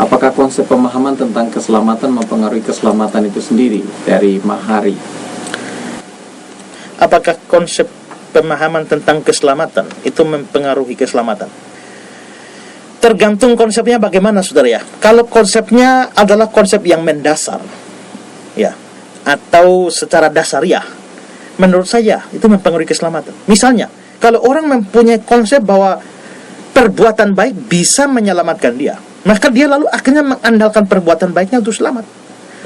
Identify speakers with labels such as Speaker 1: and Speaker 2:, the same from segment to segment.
Speaker 1: Apakah konsep pemahaman tentang keselamatan mempengaruhi keselamatan itu sendiri? Dari Mahari.
Speaker 2: Apakah konsep pemahaman tentang keselamatan itu mempengaruhi keselamatan? Tergantung konsepnya bagaimana, saudara ya. Kalau konsepnya adalah konsep yang mendasar, ya, atau secara dasariah, menurut saya itu mempengaruhi keselamatan. Misalnya, kalau orang mempunyai konsep bahwa perbuatan baik bisa menyelamatkan dia, maka dia lalu akhirnya mengandalkan perbuatan baiknya untuk selamat.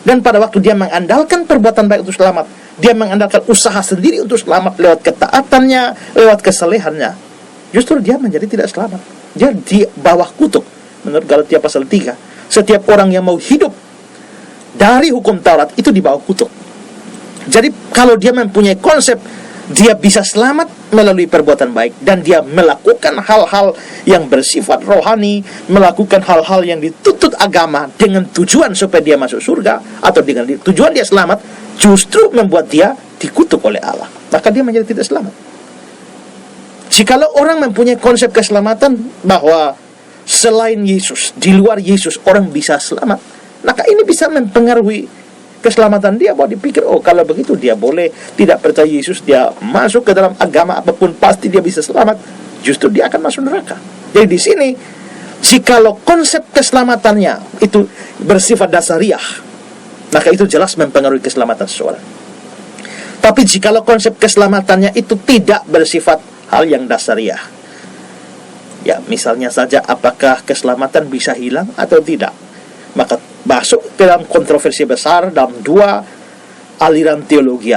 Speaker 2: Dan pada waktu dia mengandalkan perbuatan baik untuk selamat, dia mengandalkan usaha sendiri untuk selamat lewat ketaatannya, lewat kesalehannya, justru dia menjadi tidak selamat. Dia di bawah kutuk. Menurut Galatia pasal 3, setiap orang yang mau hidup dari hukum Taurat itu di bawah kutuk. Jadi kalau dia mempunyai konsep dia bisa selamat melalui perbuatan baik, dan dia melakukan hal-hal yang bersifat rohani, melakukan hal-hal yang dituntut agama dengan tujuan supaya dia masuk surga, atau dengan tujuan dia selamat, justru membuat dia dikutuk oleh Allah, maka dia menjadi tidak selamat. Jikalau orang mempunyai konsep keselamatan bahwa selain Yesus, di luar Yesus orang bisa selamat, maka ini bisa mempengaruhi keselamatan dia, bahwa dipikir, oh kalau begitu dia boleh tidak percaya Yesus, dia masuk ke dalam agama apapun pasti dia bisa selamat, justru dia akan masuk neraka. Jadi di sini, jikalau konsep keselamatannya itu bersifat dasariah, maka itu jelas mempengaruhi keselamatan seseorang. Tapi jikalau konsep keselamatannya itu tidak bersifat hal yang dasariah, ya misalnya saja apakah keselamatan bisa hilang atau tidak, maka masuk ke dalam kontroversi besar dalam dua aliran teologi.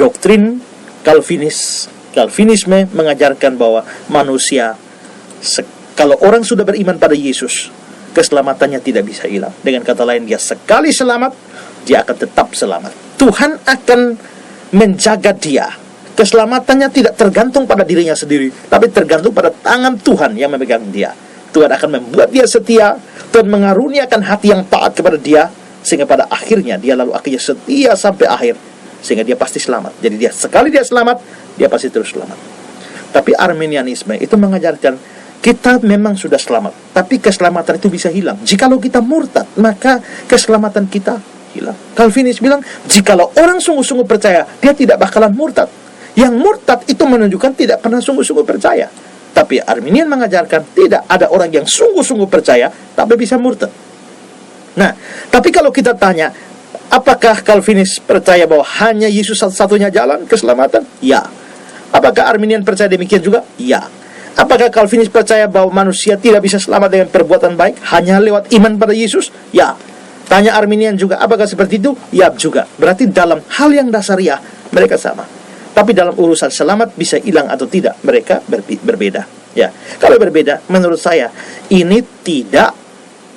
Speaker 2: Doktrin Calvinisme mengajarkan bahwa manusia, kalau orang sudah beriman pada Yesus, keselamatannya tidak bisa hilang. Dengan kata lain, dia sekali selamat, dia akan tetap selamat. Tuhan akan menjaga dia. Keselamatannya tidak tergantung pada dirinya sendiri, tapi tergantung pada tangan Tuhan yang memegang dia. Tuhan akan membuat dia setia, Tuhan mengaruniakan hati yang taat kepada dia, sehingga pada akhirnya dia lalu akhirnya setia sampai akhir, sehingga dia pasti selamat. Jadi dia sekali dia selamat, dia pasti terus selamat. Tapi Arminianisme itu mengajarkan kita memang sudah selamat, tapi keselamatan itu bisa hilang. Jikalau kita murtad, maka keselamatan kita hilang. Calvinis bilang, jikalau orang sungguh-sungguh percaya, dia tidak bakalan murtad. Yang murtad itu menunjukkan tidak pernah sungguh-sungguh percaya. Tapi Arminian mengajarkan tidak ada orang yang sungguh-sungguh percaya tapi bisa murtad. Nah, tapi kalau kita tanya, apakah Calvinis percaya bahwa hanya Yesus satu-satunya jalan keselamatan? Ya. Apakah Arminian percaya demikian juga? Ya. Apakah Calvinis percaya bahwa manusia tidak bisa selamat dengan perbuatan baik hanya lewat iman pada Yesus? Ya. Tanya Arminian juga, apakah seperti itu? Ya juga. Berarti dalam hal yang dasariah mereka sama. Tapi dalam urusan selamat bisa hilang atau tidak, mereka berbeda. Ya, kalau berbeda, menurut saya ini tidak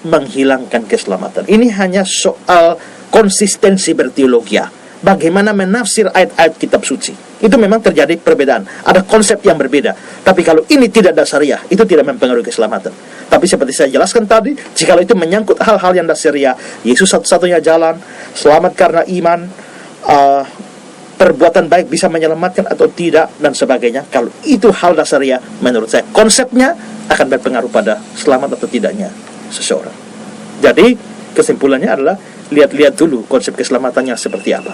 Speaker 2: menghilangkan keselamatan. Ini hanya soal konsistensi berteologi. Bagaimana menafsir ayat-ayat kitab suci. Itu memang terjadi perbedaan. Ada konsep yang berbeda. Tapi kalau ini tidak dasariah, itu tidak mempengaruhi keselamatan. Tapi seperti saya jelaskan tadi, jikalau itu menyangkut hal-hal yang dasariah, Yesus satu-satunya jalan, selamat karena iman, perbuatan baik bisa menyelamatkan atau tidak, dan sebagainya. Kalau itu hal dasariah, menurut saya konsepnya akan berpengaruh pada selamat atau tidaknya seseorang. Jadi kesimpulannya adalah lihat-lihat dulu konsep keselamatannya seperti apa.